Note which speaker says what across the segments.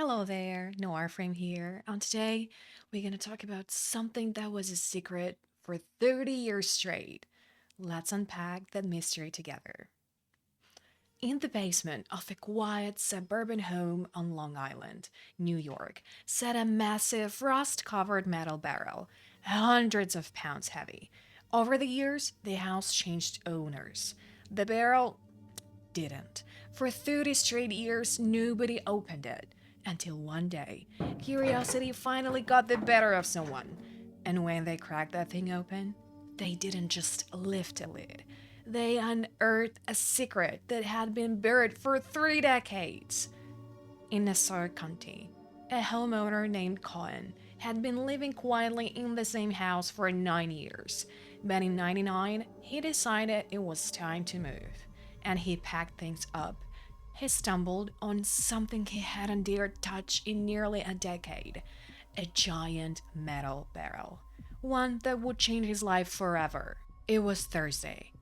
Speaker 1: Hello there, Noir Frame here, and today we're going to talk about something that was a secret for 30 years straight. Let's unpack that mystery together. In the basement of a quiet suburban home on Long Island, New York, sat a massive rust covered metal barrel, hundreds of pounds heavy. Over the years, the house changed owners. The barrel didn't. For 30 straight years, nobody opened it. Until one day, curiosity finally got the better of someone. And when they cracked that thing open, they didn't just lift a lid. They unearthed a secret that had been buried for 3 decades. In Nassau County, a homeowner named Cohen had been living quietly in the same house for 9 years. But in 99, he decided it was time to move, and he packed things up. He stumbled on something he hadn't dared touch in nearly a decade: a giant metal barrel. One that would change his life forever. It was Thursday,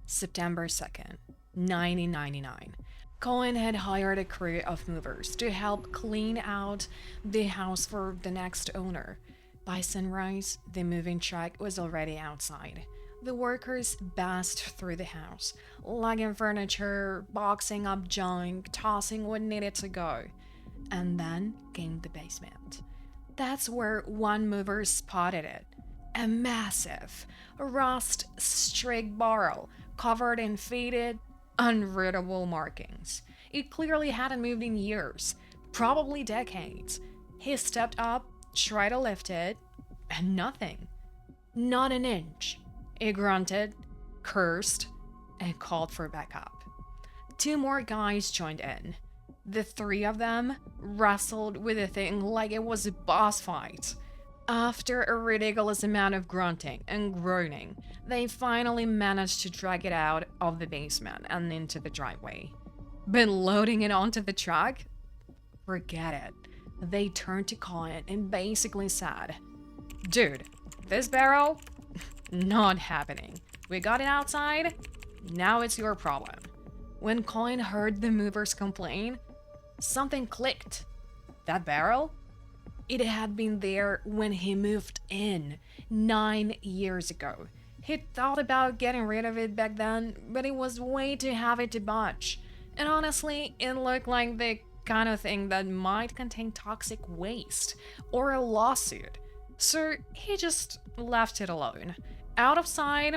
Speaker 1: September 2nd, 1999. Cohen had hired a crew of movers to help clean out the house for the next owner. By sunrise, the moving truck was already outside. The workers passed through the house, lugging furniture, boxing up junk, tossing what needed to go. And then came the basement. That's where one mover spotted it. A massive, rust-streaked barrel covered in faded, unreadable markings. It clearly hadn't moved in years, probably decades. He stepped up, tried to lift it, and nothing. Not an inch. He grunted, cursed, and called for backup. Two more guys joined in. The three of them wrestled with the thing like it was a boss fight. After a ridiculous amount of grunting and groaning, they finally managed to drag it out of the basement and into the driveway. But loading it onto the truck? Forget it. They turned to Colin and basically said, "Dude, this barrel? Not happening. We got it outside. Now it's your problem." When Colin heard the movers complain, something clicked. That barrel? It had been there when he moved in 9 years ago. He thought about getting rid of it back then, but it was way too heavy to budge. And honestly, it looked like the kind of thing that might contain toxic waste or a lawsuit. So he just left it alone. Out of sight,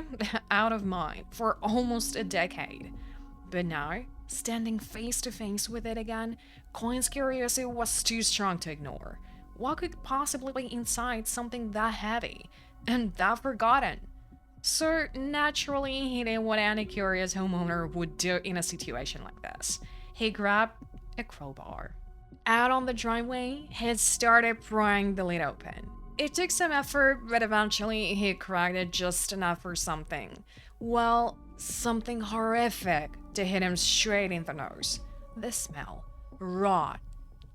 Speaker 1: out of mind for almost a decade. But now, standing face to face with it again, Coin's curiosity was too strong to ignore. What could possibly be inside something that heavy and that forgotten? So naturally, he did what any curious homeowner would do in a situation like this. He grabbed a crowbar. Out on the driveway, he started prying the lid open. It took some effort, but eventually he cracked it just enough for something. Well, something horrific to hit him straight in the nose. The smell. Raw.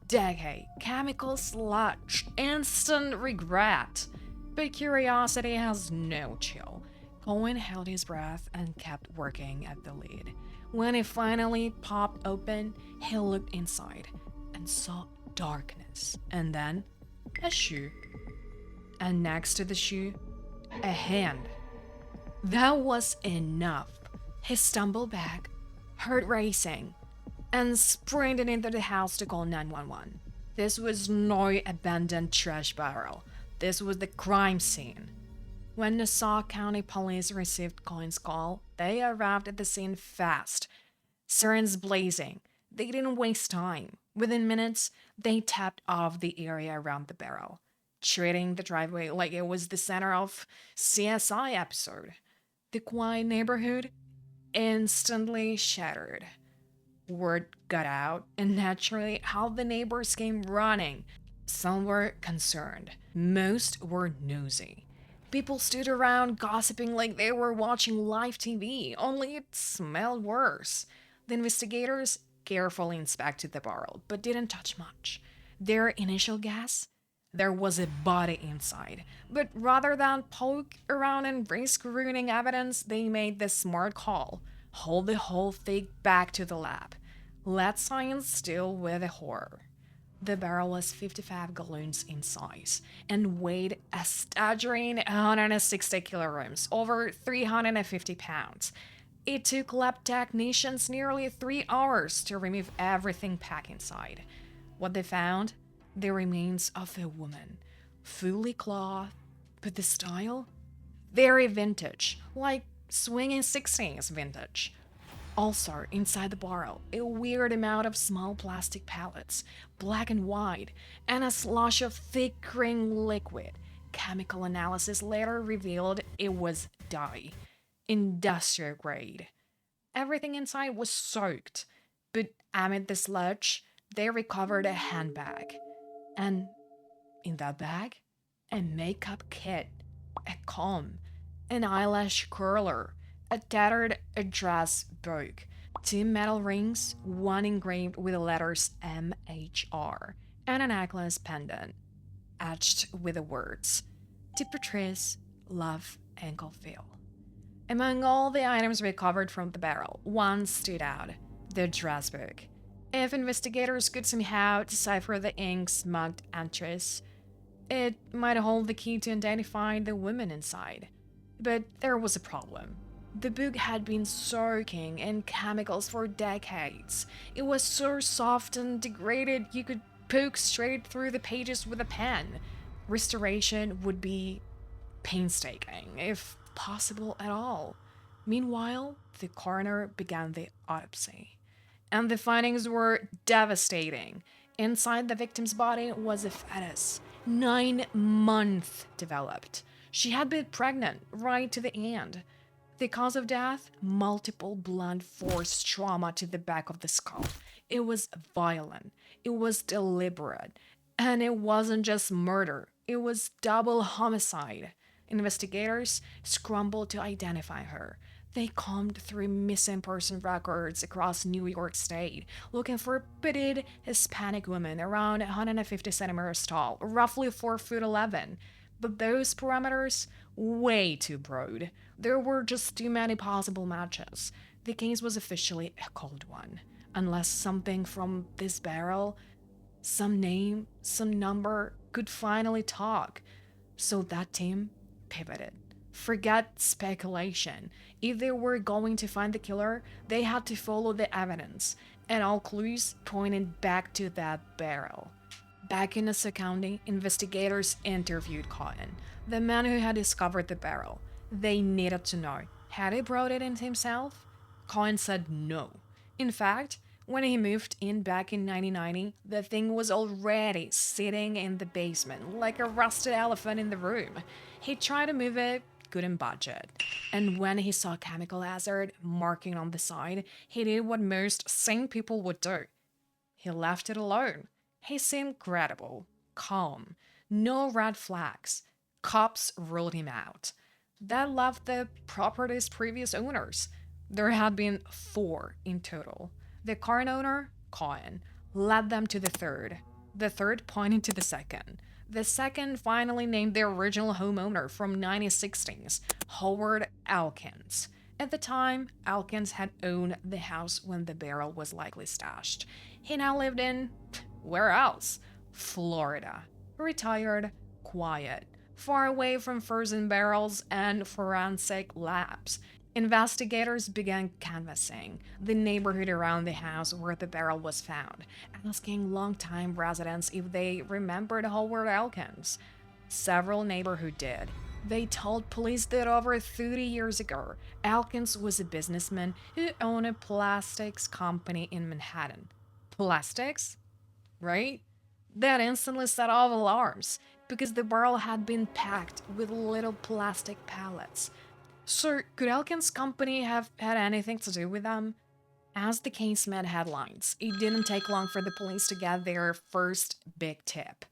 Speaker 1: Decay. Chemical sludge. Instant regret. But curiosity has no chill. Cohen held his breath and kept working at the lid. When it finally popped open, he looked inside and saw darkness. And then a shoe. And next to the shoe, a hand. That was enough. He stumbled back, heart racing, and sprinted into the house to call 911. This was no abandoned trash barrel. This was the crime scene. When Nassau County Police received Cohen's call, they arrived at the scene fast, sirens blazing. They didn't waste time. Within minutes, they tapped off the area around the barrel, treating the driveway like it was the center of CSI episode. The quiet neighborhood instantly shattered. Word got out, and naturally, all the neighbors came running. Some were concerned. Most were nosy. People stood around gossiping like they were watching live TV, only it smelled worse. The investigators carefully inspected the barrel, but didn't touch much. Their initial guess? There was a body inside, but rather than poke around and risk ruining evidence, they made the smart call: hold the whole thing back to the lab. Let science deal with the horror. The barrel was 55 gallons in size and weighed a staggering 160 kilograms, over 350 pounds. It took lab technicians nearly 3 hours to remove everything packed inside. What they found? The remains of a woman, fully clothed, but the style? Very vintage, like swinging 60s vintage. Also, inside the barrel, a weird amount of small plastic pellets, black and white, and a slosh of thick green liquid. Chemical analysis later revealed it was dye, industrial grade. Everything inside was soaked, but amid the sludge, they recovered a handbag. And in that bag, a makeup kit, a comb, an eyelash curler, a tattered address book, two metal rings, one engraved with the letters MHR, and a necklace pendant etched with the words to Patrice, Love, Ankle Phil. Among all the items recovered from the barrel, one stood out: the dress book. If investigators could somehow decipher the ink smudged entries, it might hold the key to identify the woman inside. But there was a problem. The book had been soaking in chemicals for decades. It was so soft and degraded you could poke straight through the pages with a pen. Restoration would be painstaking, if possible at all. Meanwhile, the coroner began the autopsy, and the findings were devastating. Inside the victim's body was a fetus, 9 months developed. She had been pregnant right to the end. The cause of death? Multiple blunt force trauma to the back of the skull. It was violent. It was deliberate. And it wasn't just murder, it was double homicide. Investigators scrambled to identify her. They combed through missing person records across New York State, looking for a petite Hispanic woman around 150 centimeters tall, roughly 4 foot 11. But those parameters, way too broad. There were just too many possible matches. The case was officially a cold one, unless something from this barrel, some name, some number, could finally talk. So that team pivoted. Forget speculation. If they were going to find the killer, they had to follow the evidence, and all clues pointed back to that barrel. Back in Nassau County, investigators interviewed Cohen, the man who had discovered the barrel. They needed to know, had he brought it in himself? Cohen said no. In fact, when he moved in back in 1990, the thing was already sitting in the basement like a rusted elephant in the room. He tried to move it, couldn't budge it. And when he saw chemical hazard marking on the side, he did what most sane people would do. He left it alone. He seemed credible, calm, no red flags. Cops ruled him out. That left the property's previous owners. There had been 4 in total. The current owner, Cohen, led them to the third pointing to the second. The second finally named the original homeowner from 1960s, Howard Elkins. At the time, Elkins had owned the house when the barrel was likely stashed. He now lived in, where else? Florida. Retired, quiet, far away from frozen barrels and forensic labs. Investigators began canvassing the neighborhood around the house where the barrel was found, asking longtime residents if they remembered Howard Elkins. Several neighborhoods did. They told police that over 30 years ago, Elkins was a businessman who owned a plastics company in Manhattan. Plastics? Right? That instantly set off alarms, because the barrel had been packed with little plastic pellets. So, could Elkin's company have had anything to do with them? As the case made headlines, it didn't take long for the police to get their first big tip.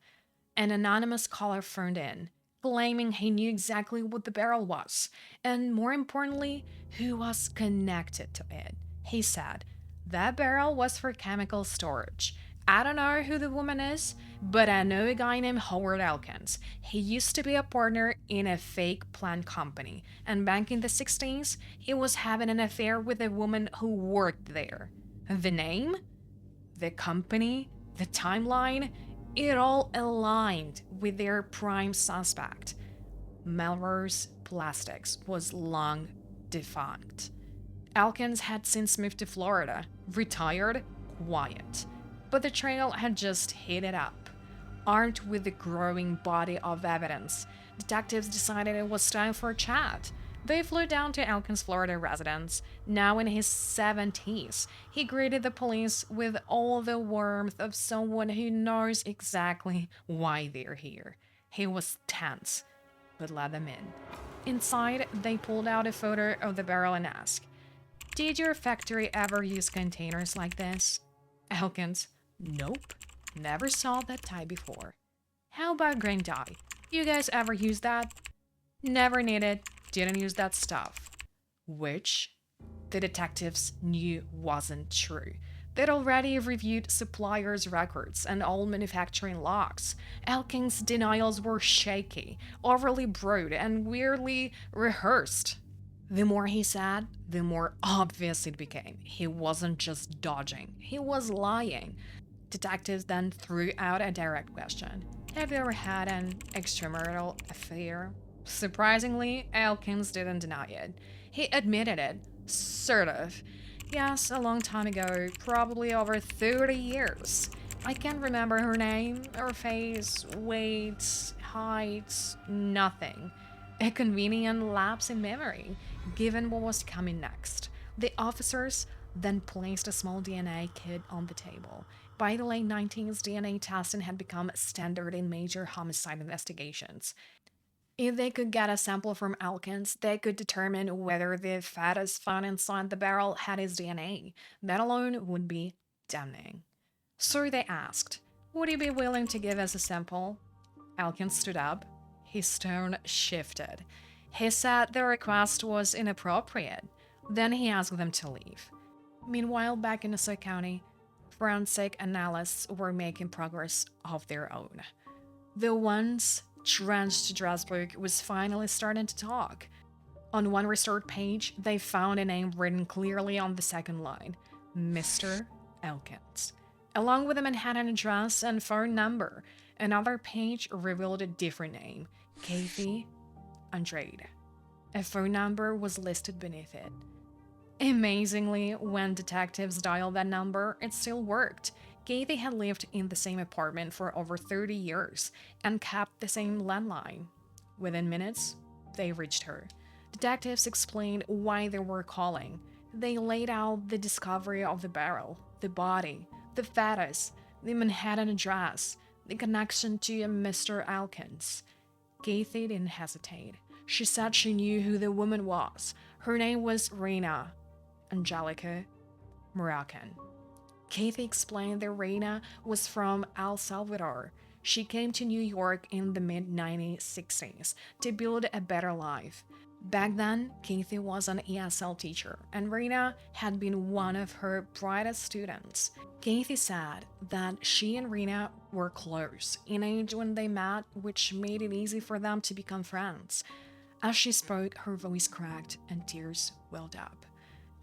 Speaker 1: An anonymous caller phoned in, claiming he knew exactly what the barrel was, and more importantly, who was connected to it. He said, "That barrel was for chemical storage. I don't know who the woman is, but I know a guy named Howard Elkins. He used to be a partner in a fake plant company, and back in the 60s, he was having an affair with a woman who worked there. The name? The company? The timeline, it all aligned with their prime suspect. Melrose Plastics was long defunct. Elkins had since moved to Florida, retired, quiet. But the trail had just heated up. Armed with a growing body of evidence, detectives decided it was time for a chat. They flew down to Elkins' Florida residence. Now in his 70s, he greeted the police with all the warmth of someone who knows exactly why they're here. He was tense, but let them in. Inside, they pulled out a photo of the barrel and asked, "Did your factory ever use containers like this?" Elkins, "Nope, never saw that type before." "How about grain dye? You guys ever use that?" "Never needed, didn't use that stuff." Which the detectives knew wasn't true. They'd already reviewed suppliers' records and all manufacturing logs. Elkins' denials were shaky, overly broad, and weirdly rehearsed. The more he said, the more obvious it became. He wasn't just dodging, he was lying. Detectives then threw out a direct question. "Have you ever had an extramarital affair?" Surprisingly, Elkins didn't deny it. He admitted it. Sort of. "Yes, a long time ago, probably over 30 years. I can't remember her name, her face, weight, height, nothing." A convenient lapse in memory, given what was coming next. The officers then placed a small DNA kit on the table. By the late 19th, DNA testing had become standard in major homicide investigations. If they could get a sample from Elkins, they could determine whether the fetus found inside the barrel had his DNA. That alone would be damning. So they asked, "Would you be willing to give us a sample?" Elkins stood up. His tone shifted. He said the request was inappropriate. Then he asked them to leave. Meanwhile, back in Nassau County, forensic analysts were making progress of their own. The once drenched dress book was finally starting to talk. On one restored page, they found a name written clearly on the second line, Mr. Elkins, along with a Manhattan address and phone number. Another page revealed a different name, Kathy Andrade. A phone number was listed beneath it. Amazingly, when detectives dialed that number, it still worked. Kathy had lived in the same apartment for over 30 years and kept the same landline. Within minutes, they reached her. Detectives explained why they were calling. They laid out the discovery of the barrel, the body, the fetus, the Manhattan address, the connection to Mr. Elkins. Kathy didn't hesitate. She said she knew who the woman was. Her name was Reina Angelica Moroccan. Kathy explained that Reina was from El Salvador. She came to New York in the mid-1960s to build a better life. Back then, Kathy was an ESL teacher, and Reina had been one of her brightest students. Kathy said that she and Reina were close in age when they met, which made it easy for them to become friends. As she spoke, her voice cracked and tears welled up.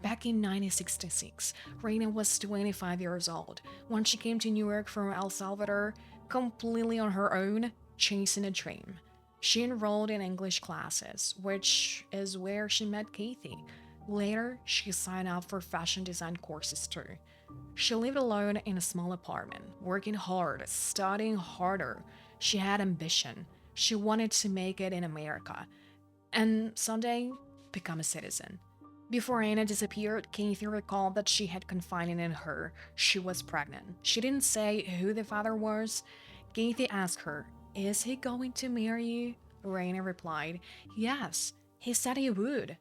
Speaker 1: Back in 1966, Reina was 25 years old when she came to New York from El Salvador, completely on her own, chasing a dream. She enrolled in English classes, which is where she met Kathy. Later, she signed up for fashion design courses too. She lived alone in a small apartment, working hard, studying harder. She had ambition. She wanted to make it in America and someday become a citizen. Before Anna disappeared, Kathy recalled that she had confided in her. She was pregnant. She didn't say who the father was. Kathy asked her, "Is he going to marry you?" Raina replied, "Yes, he said he would."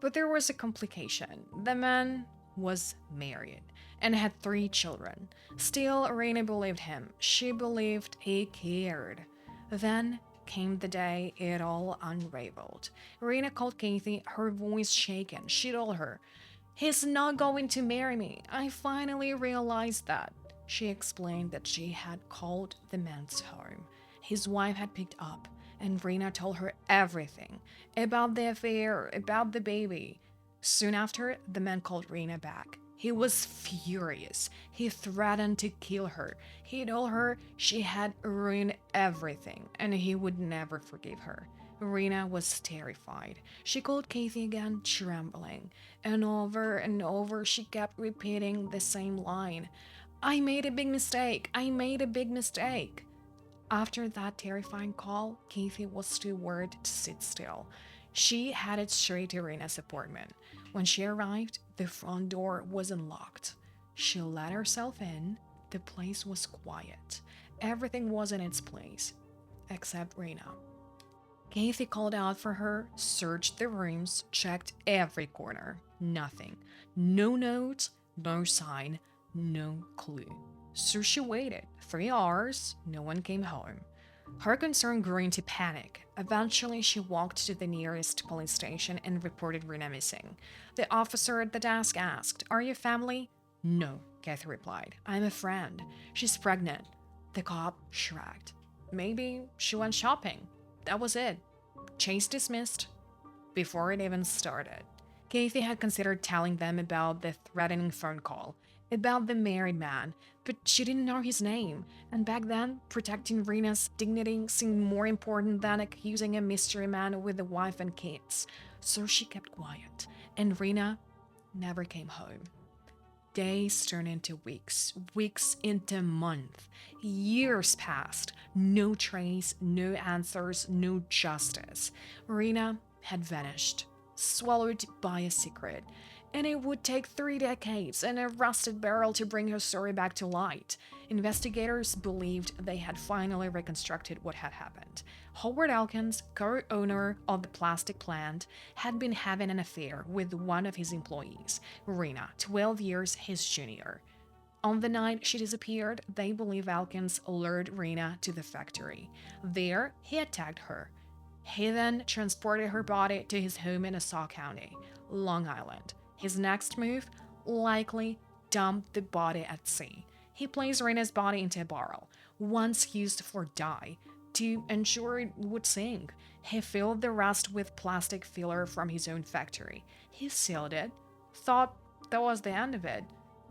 Speaker 1: But there was a complication. The man was married and had 3 children. Still, Raina believed him. She believed he cared. Then came the day it all unraveled. Raina called Kathy, her voice shaken. She told her, "He's not going to marry me. I finally realized that." She explained that she had called the man's home. His wife had picked up, and Raina told her everything about the affair, about the baby. Soon after, the man called Raina back. He was furious. He threatened to kill her. He told her she had ruined everything and he would never forgive her. Rena was terrified. She called Kathy again, trembling, and over she kept repeating the same line. I made a big mistake. I made a big mistake. After that terrifying call, Kathy was too worried to sit still. She headed straight to Rena's apartment. When she arrived, the front door was unlocked. She let herself in. The place was quiet. Everything was in its place, except Rena. Kathy called out for her, searched the rooms, checked every corner. Nothing. No notes, no sign, no clue. So she waited. 3 hours, no one came home. Her concern grew into panic. Eventually, she walked to the nearest police station and reported Rena missing. The officer at the desk asked, Are you family? No, Kathy replied. I'm a friend. She's pregnant. The cop shrugged. Maybe she went shopping. That was it. Chase dismissed before it even started. Kathy had considered telling them about the threatening phone call, about the married man, but she didn't know his name, and back then, protecting Rena's dignity seemed more important than accusing a mystery man with a wife and kids. So she kept quiet, and Rena never came home. Days turned into weeks, weeks into months. Years passed. No trace, no answers, no justice. Rena had vanished, swallowed by a secret. And it would take 3 decades and a rusted barrel to bring her story back to light. Investigators believed they had finally reconstructed what had happened. Howard Elkins, co-owner of the plastic plant, had been having an affair with one of his employees, Rena, 12 years his junior. On the night she disappeared, they believe Elkins lured Rena to the factory. There, he attacked her. He then transported her body to his home in Nassau County, Long Island. His next move? Likely dump the body at sea. He placed Rena's body into a barrel, once used for dye, to ensure it would sink. He filled the rest with plastic filler from his own factory. He sealed it, thought that was the end of it.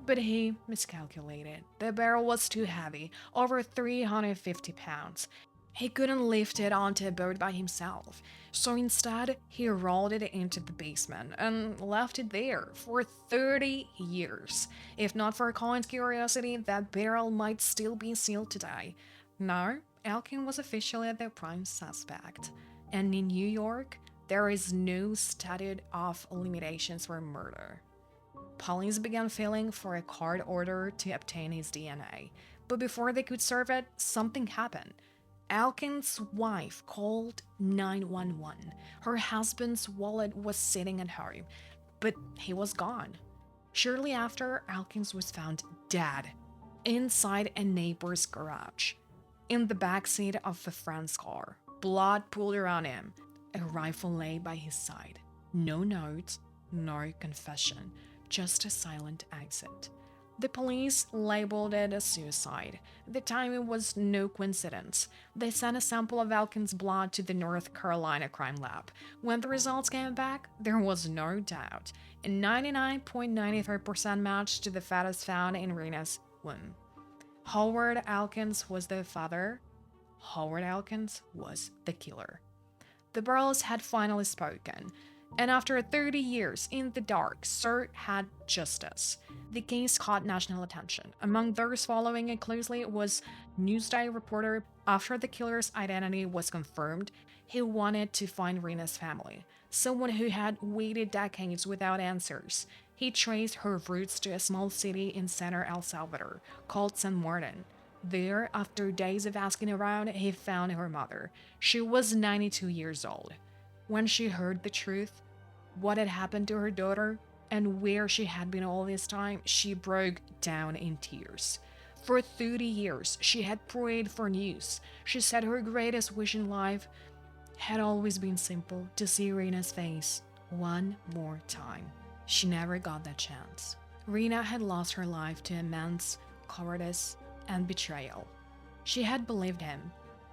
Speaker 1: But he miscalculated. The barrel was too heavy, over 350 pounds. He couldn't lift it onto a boat by himself, so instead he rolled it into the basement and left it there for 30 years. If not for Colin's curiosity, that barrel might still be sealed today. Now, Elkin was officially the prime suspect. And in New York, there is no statute of limitations for murder. Police began filing for a court order to obtain his DNA, but before they could serve it, something happened. Elkin's wife called 911. Her husband's wallet was sitting at home, but he was gone. Shortly after, Elkins was found dead inside a neighbor's garage, in the backseat of a friend's car. Blood pooled around him. A rifle lay by his side. No note, no confession, just a silent exit. The police labeled it a suicide. The timing was no coincidence. They sent a sample of Elkin's blood to the North Carolina crime lab. When the results came back, there was no doubt. A 99.93% match to the fetus found in Rena's womb. Howard Elkins was the father. Howard Elkins was the killer. The Burrows had finally spoken. And after 30 years in the dark, Sir had justice. The case caught national attention. Among those following it closely was Newsday reporter. After the killer's identity was confirmed, he wanted to find Rena's family, someone who had waited decades without answers. He traced her roots to a small city in center El Salvador called San Martin. There, after days of asking around, he found her mother. She was 92 years old. When she heard the truth, what had happened to her daughter, and where she had been all this time, she broke down in tears. For 30 years, she had prayed for news. She said her greatest wish in life had always been simple: to see Rena's face one more time. She never got that chance. Rena had lost her life to immense cowardice and betrayal. She had believed him,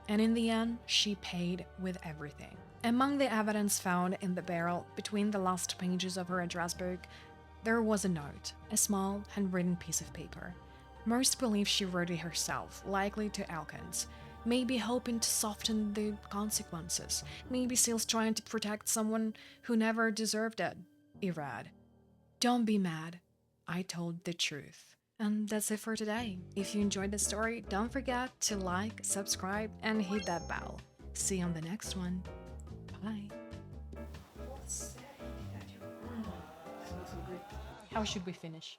Speaker 1: and in the end, she paid with everything. Among the evidence found in the barrel between the last pages of her address book, There was a note, a small, handwritten piece of paper. Most believe she wrote it herself, likely to Elkins. Maybe hoping to soften the consequences. Maybe Seal's trying to protect someone who never deserved it. It read, "Don't be mad. I told the truth." And that's it for today. If you enjoyed the story, don't forget to like, subscribe, and hit that bell. See you on the next one. Bye. How should we finish?